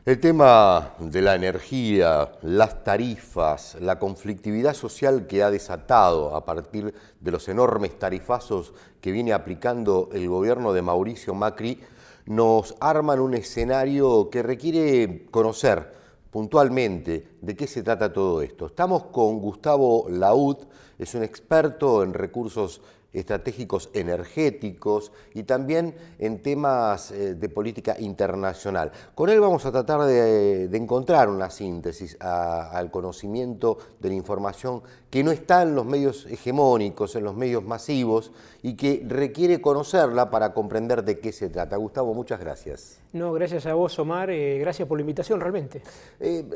El tema de la energía, las tarifas, la conflictividad social que ha desatado a partir de los enormes tarifazos que viene aplicando el gobierno de Mauricio Macri, nos arman un escenario que requiere conocer puntualmente de qué se trata todo esto. Estamos con Gustavo Laud, es un experto en recursos estratégicos energéticos y también en temas de política internacional. Con él vamos a tratar de encontrar una síntesis al conocimiento de la información que no está en los medios hegemónicos, en los medios masivos y que requiere conocerla para comprender de qué se trata. Gustavo, muchas gracias. No, gracias a vos, Omar, gracias por la invitación, realmente.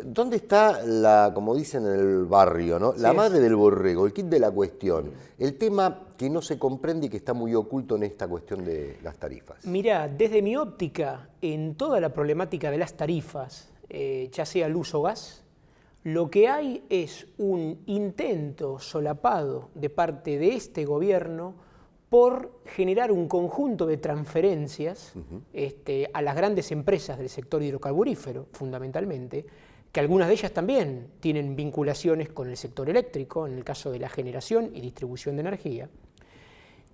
¿Dónde está la, como dicen en el barrio, ¿no? La madre del borrego, el kit de la cuestión, el tema que no se comprende y que está muy oculto en esta cuestión de las tarifas? Mirá, desde mi óptica, en toda la problemática de las tarifas, ya sea luz o gas, lo que hay es un intento solapado de parte de este gobierno por generar un conjunto de transferencias a las grandes empresas del sector hidrocarburífero, fundamentalmente, que algunas de ellas también tienen vinculaciones con el sector eléctrico, en el caso de la generación y distribución de energía.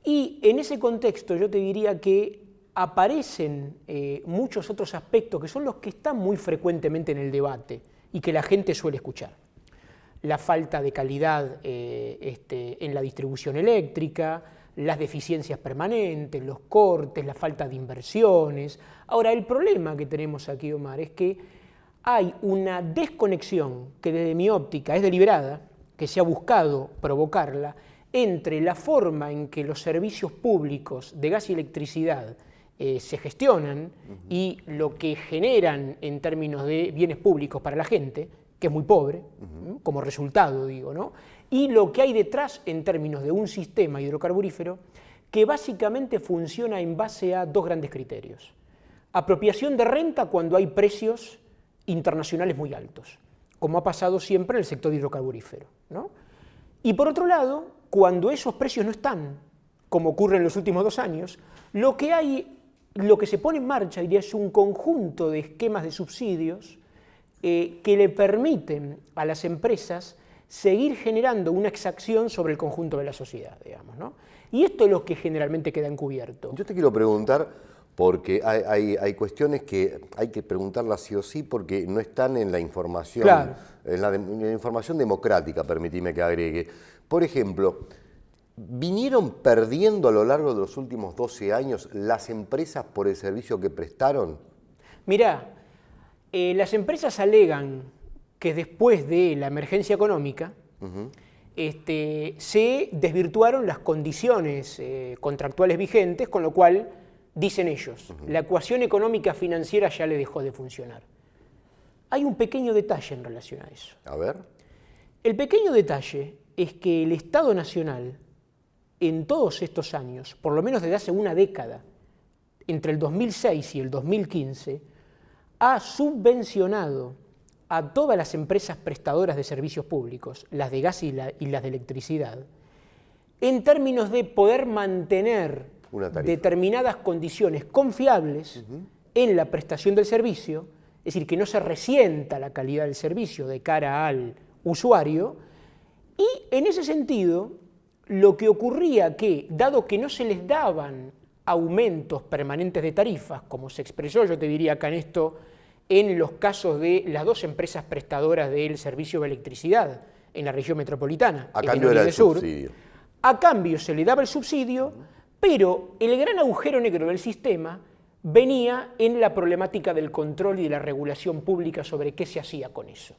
Y en ese contexto yo te diría que aparecen muchos otros aspectos que son los que están muy frecuentemente en el debate y que la gente suele escuchar. La falta de calidad en la distribución eléctrica, las deficiencias permanentes, los cortes, la falta de inversiones. Ahora, el problema que tenemos aquí, Omar, es que hay una desconexión que desde mi óptica es deliberada, que se ha buscado provocarla, entre la forma en que los servicios públicos de gas y electricidad se gestionan y lo que generan en términos de bienes públicos para la gente, que es muy pobre, como resultado, digo, ¿no? Y lo que hay detrás en términos de un sistema hidrocarburífero que básicamente funciona en base a dos grandes criterios. Apropiación de renta cuando hay precios internacionales muy altos, como ha pasado siempre en el sector hidrocarburífero, ¿no? Y por otro lado, cuando esos precios no están, como ocurre en los últimos 2 años, lo que se pone en marcha, diría, es un conjunto de esquemas de subsidios que le permiten a las empresas seguir generando una exacción sobre el conjunto de la sociedad, digamos, ¿no? Y esto es lo que generalmente queda encubierto. Yo te quiero preguntar, porque hay cuestiones que hay que preguntarlas sí o sí porque no están en la información, claro, en la información democrática, permitime que agregue. Por ejemplo, ¿vinieron perdiendo a lo largo de los últimos 12 años las empresas por el servicio que prestaron? Mirá, las empresas alegan que después de la emergencia económica se desvirtuaron las condiciones contractuales vigentes, con lo cual, dicen ellos, la ecuación económica financiera ya le dejó de funcionar. Hay un pequeño detalle en relación a eso. A ver. El pequeño detalle es que el Estado Nacional, en todos estos años, por lo menos desde hace una década, entre el 2006 y el 2015, ha subvencionado a todas las empresas prestadoras de servicios públicos, las de gas y las de electricidad, en términos de poder mantener determinadas condiciones confiables en la prestación del servicio, es decir, que no se resienta la calidad del servicio de cara al usuario, y en ese sentido, lo que ocurría que, dado que no se les daban aumentos permanentes de tarifas, como se expresó, yo te diría acá en esto, en los casos de las 2 empresas prestadoras del servicio de electricidad en la región metropolitana, a cambio era el subsidio. A cambio se le daba el subsidio, pero el gran agujero negro del sistema venía en la problemática del control y de la regulación pública sobre qué se hacía con eso.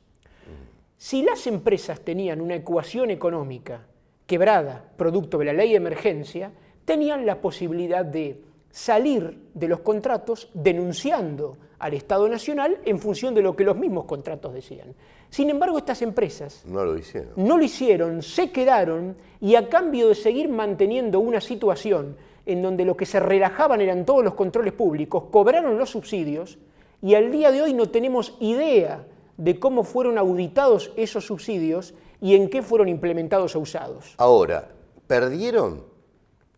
Si las empresas tenían una ecuación económica quebrada, producto de la ley de emergencia, tenían la posibilidad de salir de los contratos denunciando al Estado Nacional en función de lo que los mismos contratos decían. Sin embargo, estas empresas no lo hicieron, se quedaron y a cambio de seguir manteniendo una situación en donde lo que se relajaban eran todos los controles públicos, cobraron los subsidios y al día de hoy no tenemos idea de cómo fueron auditados esos subsidios y en qué fueron implementados o usados. Ahora, ¿perdieron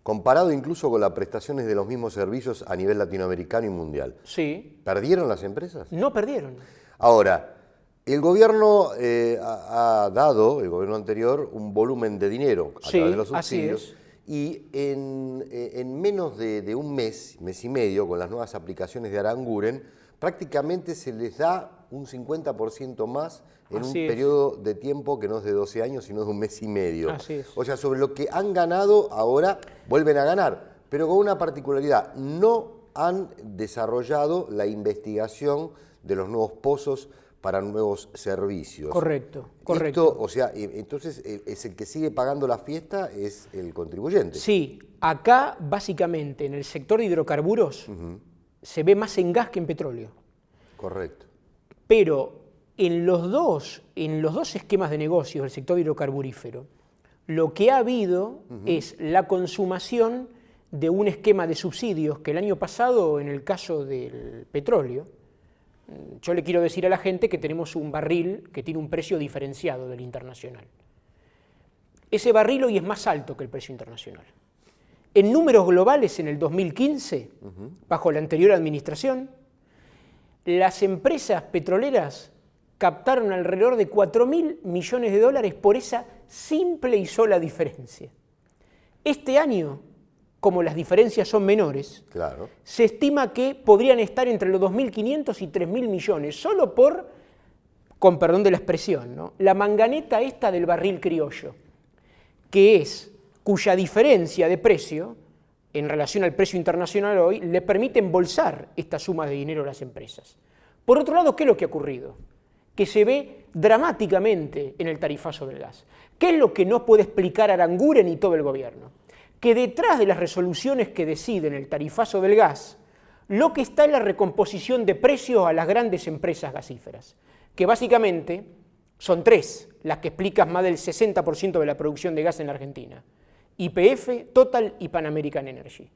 comparado incluso con las prestaciones de los mismos servicios a nivel latinoamericano y mundial. Sí. ¿Perdieron las empresas? No perdieron. Ahora, el gobierno ha dado, el gobierno anterior, un volumen de dinero a través de los subsidios. Y en menos de un mes, mes y medio, con las nuevas aplicaciones de Aranguren, prácticamente se les da un 50% más en un periodo de tiempo que no es de 12 años, sino de un mes y medio. Así es. O sea, sobre lo que han ganado, ahora vuelven a ganar, pero con una particularidad: no han desarrollado la investigación de los nuevos pozos para nuevos servicios. Correcto. Esto, o sea, entonces es el que sigue pagando la fiesta, es el contribuyente. Sí, acá básicamente en el sector de hidrocarburos se ve más en gas que en petróleo. Correcto. Pero en los dos esquemas de negocios del sector hidrocarburífero, lo que ha habido es la consumación de un esquema de subsidios que el año pasado, en el caso del petróleo, yo le quiero decir a la gente que tenemos un barril que tiene un precio diferenciado del internacional. Ese barril hoy es más alto que el precio internacional. En números globales, en el 2015, bajo la anterior administración, las empresas petroleras captaron alrededor de 4.000 millones de dólares por esa simple y sola diferencia. Este año, como las diferencias son menores, claro, se estima que podrían estar entre los 2.500 y 3.000 millones, solo por, con perdón de la expresión, ¿no?, la manganeta esta del barril criollo, cuya diferencia de precio, en relación al precio internacional hoy, le permite embolsar esta suma de dinero a las empresas. Por otro lado, ¿qué es lo que ha ocurrido? Que se ve dramáticamente en el tarifazo del gas. ¿Qué es lo que no puede explicar Aranguren y todo el gobierno? Que detrás de las resoluciones que deciden el tarifazo del gas, lo que está es la recomposición de precios a las grandes empresas gasíferas, que básicamente son tres las que explican más del 60% de la producción de gas en la Argentina: YPF, Total y Pan American Energy.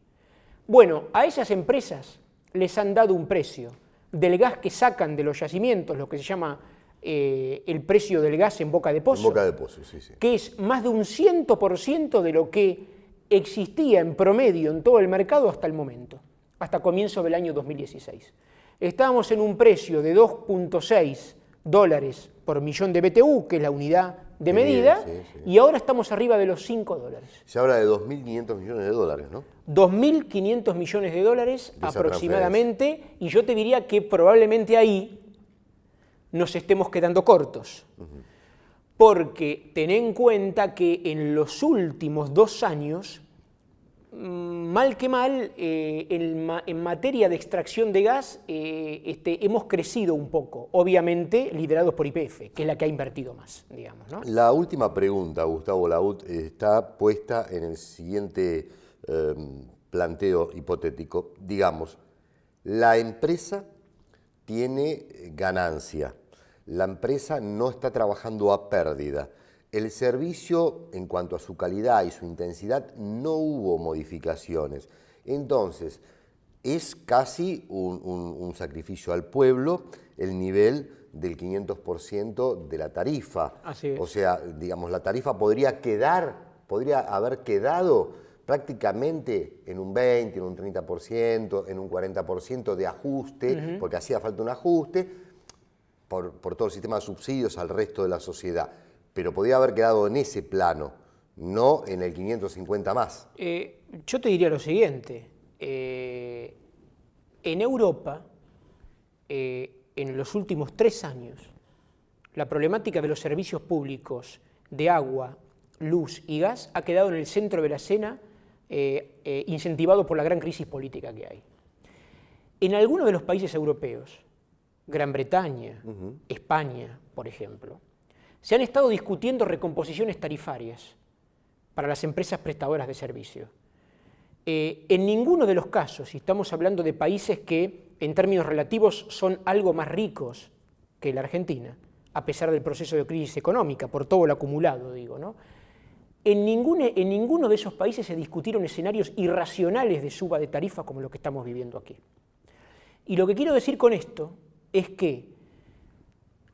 Bueno, a esas empresas les han dado un precio del gas que sacan de los yacimientos, lo que se llama el precio del gas en boca de pozo, en boca de pozo, sí, sí, que es más de un 100% de lo que existía en promedio en todo el mercado hasta el momento, hasta comienzo del año 2016. Estábamos en un precio de 2.6 dólares por millón de BTU, que es la unidad de medida, y ahora estamos arriba de los 5 dólares. Se habla de 2.500 millones de dólares, ¿no? 2.500 millones de dólares aproximadamente, y yo te diría que probablemente ahí nos estemos quedando cortos. Porque ten en cuenta que en los últimos 2 años, mal que mal, en materia de extracción de gas, hemos crecido un poco, obviamente liderados por YPF, que es la que ha invertido más, digamos, ¿no? La última pregunta, Gustavo Laut, está puesta en el siguiente planteo hipotético. Digamos, la empresa tiene ganancia. La empresa no está trabajando a pérdida. El servicio, en cuanto a su calidad y su intensidad, no hubo modificaciones. Entonces, es casi un sacrificio al pueblo el nivel del 500% de la tarifa. Así es. O sea, digamos, la tarifa podría haber quedado prácticamente en un 20, en un 30%, en un 40% de ajuste, porque hacía falta un ajuste, por todo el sistema de subsidios al resto de la sociedad, pero podía haber quedado en ese plano, no en el 550 más. Yo te diría lo siguiente: en Europa, en los últimos 3 años, la problemática de los servicios públicos de agua, luz y gas ha quedado en el centro de la escena, incentivado por la gran crisis política que hay. En algunos de los países europeos, Gran Bretaña, España, por ejemplo, se han estado discutiendo recomposiciones tarifarias para las empresas prestadoras de servicio. En ninguno de los casos, si estamos hablando de países que en términos relativos son algo más ricos que la Argentina, a pesar del proceso de crisis económica, por todo lo acumulado, digo, ¿no? En ninguno de esos países se discutieron escenarios irracionales de suba de tarifa como lo que estamos viviendo aquí. Y lo que quiero decir con esto es que,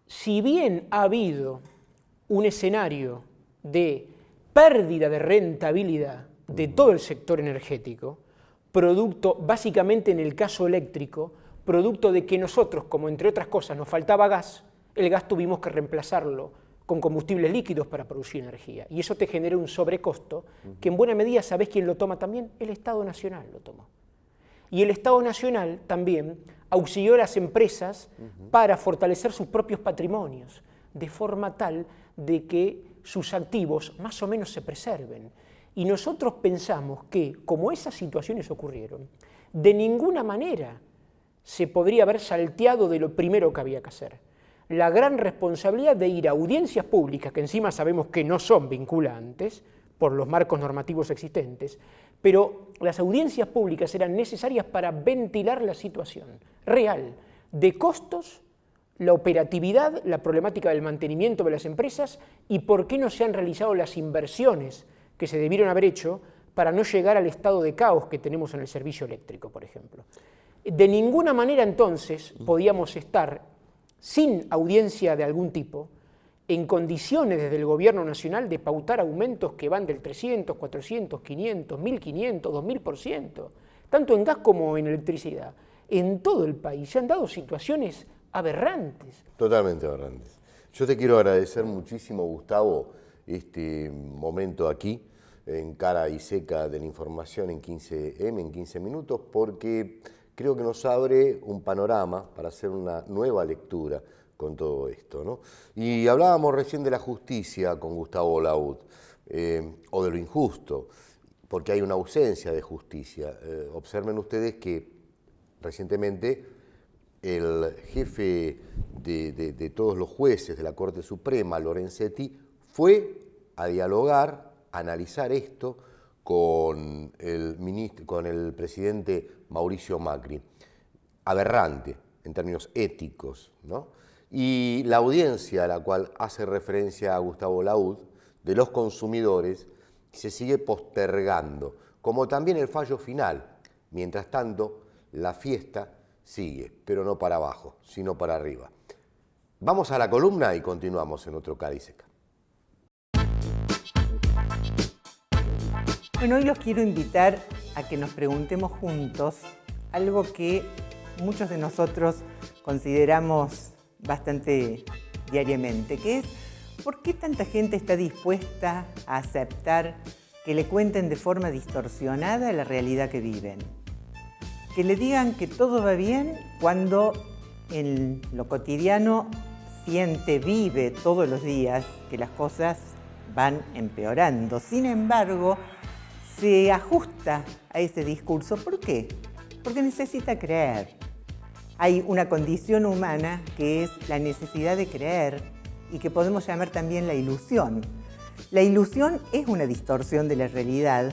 si bien ha habido un escenario de pérdida de rentabilidad de todo el sector energético, producto, básicamente en el caso eléctrico, producto de que nosotros, como entre otras cosas nos faltaba gas, el gas tuvimos que reemplazarlo con combustibles líquidos para producir energía. Y eso te genera un sobrecosto que en buena medida, ¿sabés quién lo toma también? El Estado Nacional lo tomó. Y el Estado Nacional también auxilió a las empresas para fortalecer sus propios patrimonios, de forma tal de que sus activos más o menos se preserven. Y nosotros pensamos que, como esas situaciones ocurrieron, de ninguna manera se podría haber salteado de lo primero que había que hacer. La gran responsabilidad de ir a audiencias públicas, que encima sabemos que no son vinculantes por los marcos normativos existentes, pero las audiencias públicas eran necesarias para ventilar la situación real de costos, la operatividad, la problemática del mantenimiento de las empresas y por qué no se han realizado las inversiones que se debieron haber hecho para no llegar al estado de caos que tenemos en el servicio eléctrico, por ejemplo. De ninguna manera entonces podíamos estar sin audiencia de algún tipo, en condiciones desde el gobierno nacional de pautar aumentos que van del 300, 400, 500, 1500, 2000%, tanto en gas como en electricidad. En todo el país se han dado situaciones aberrantes. Totalmente aberrantes. Yo te quiero agradecer muchísimo, Gustavo, este momento aquí, en Cara y Seca de la Información en 15M, en 15 minutos, porque creo que nos abre un panorama para hacer una nueva lectura con todo esto, ¿no? Y hablábamos recién de la justicia con Gustavo Laud, o de lo injusto, porque hay una ausencia de justicia. Observen ustedes que recientemente el jefe de todos los jueces de la Corte Suprema, Lorenzetti, fue a dialogar, a analizar esto con el presidente Mauricio Macri. Aberrante en términos éticos, ¿no? Y la audiencia a la cual hace referencia a Gustavo Laud, de los consumidores, se sigue postergando, como también el fallo final. Mientras tanto, la fiesta sigue, pero no para abajo, sino para arriba. Vamos a la columna y continuamos en otro Cara y Seca. Bueno, hoy los quiero invitar a que nos preguntemos juntos algo que muchos de nosotros consideramos bastante diariamente, que es ¿por qué tanta gente está dispuesta a aceptar que le cuenten de forma distorsionada la realidad que viven? Que le digan que todo va bien cuando en lo cotidiano siente, vive todos los días que las cosas van empeorando. Sin embargo, se ajusta a ese discurso. ¿Por qué? Porque necesita creer. Hay una condición humana que es la necesidad de creer y que podemos llamar también la ilusión. La ilusión es una distorsión de la realidad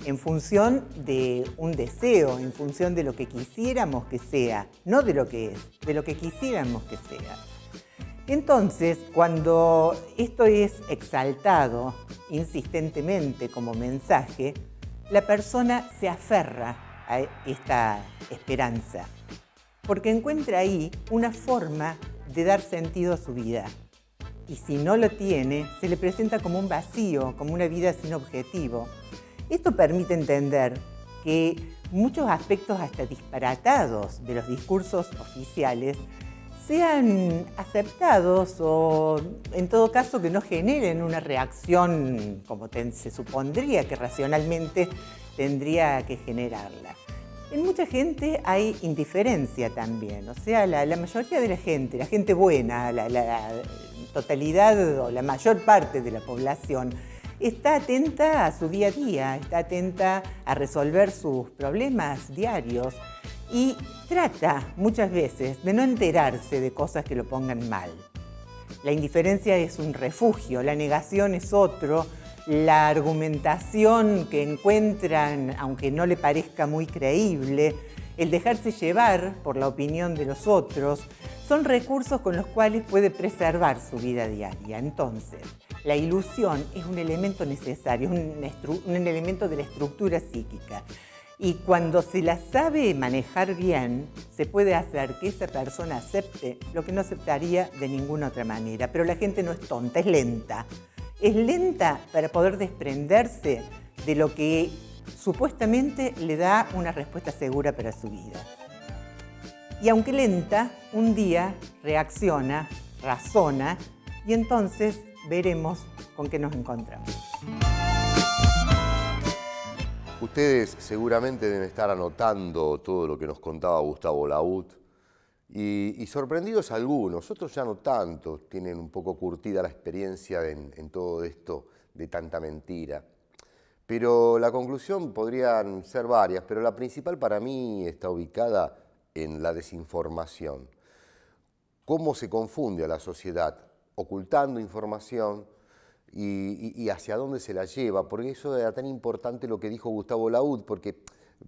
en función de un deseo, en función de lo que quisiéramos que sea, no de lo que es, de lo que quisiéramos que sea. Entonces, cuando esto es exaltado insistentemente como mensaje, la persona se aferra a esta esperanza, porque encuentra ahí una forma de dar sentido a su vida. Y si no lo tiene, se le presenta como un vacío, como una vida sin objetivo. Esto permite entender que muchos aspectos hasta disparatados de los discursos oficiales sean aceptados o, en todo caso, que no generen una reacción como se supondría que racionalmente tendría que generarla. En mucha gente hay indiferencia también, o sea, la mayoría de la gente buena, la totalidad o la mayor parte de la población está atenta a su día a día, está atenta a resolver sus problemas diarios y trata muchas veces de no enterarse de cosas que lo pongan mal. La indiferencia es un refugio, la negación es otro, la argumentación que encuentran, aunque no le parezca muy creíble, el dejarse llevar por la opinión de los otros, son recursos con los cuales puede preservar su vida diaria. Entonces, la ilusión es un elemento necesario, un elemento de la estructura psíquica. Y cuando se la sabe manejar bien, se puede hacer que esa persona acepte lo que no aceptaría de ninguna otra manera. Pero la gente no es tonta, es lenta. Es lenta para poder desprenderse de lo que supuestamente le da una respuesta segura para su vida. Y aunque lenta, un día reacciona, razona, y entonces veremos con qué nos encontramos. Ustedes seguramente deben estar anotando todo lo que nos contaba Gustavo Laut y sorprendidos algunos, otros ya no tanto, tienen un poco curtida la experiencia en todo esto de tanta mentira. Pero la conclusión podrían ser varias, pero la principal para mí está ubicada en la desinformación. Cómo se confunde a la sociedad ocultando información y hacia dónde se la lleva, porque eso era tan importante lo que dijo Gustavo Laut, porque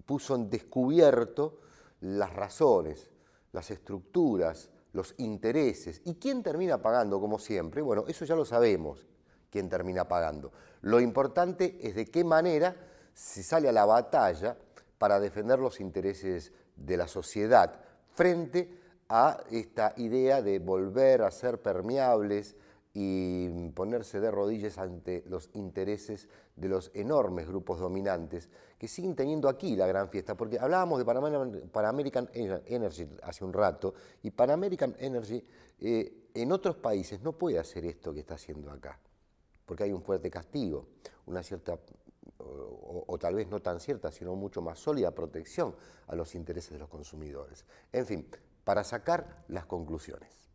puso en descubierto las razones, las estructuras, los intereses. ¿Y quién termina pagando, como siempre? Bueno, eso ya lo sabemos, quién termina pagando. Lo importante es de qué manera se sale a la batalla para defender los intereses de la sociedad frente a esta idea de volver a ser permeables y ponerse de rodillas ante los intereses de los enormes grupos dominantes que siguen teniendo aquí la gran fiesta, porque hablábamos de Pan American Energy hace un rato, y Pan American Energy en otros países no puede hacer esto que está haciendo acá, porque hay un fuerte castigo, una cierta, o tal vez no tan cierta, sino mucho más sólida protección a los intereses de los consumidores. En fin, para sacar las conclusiones.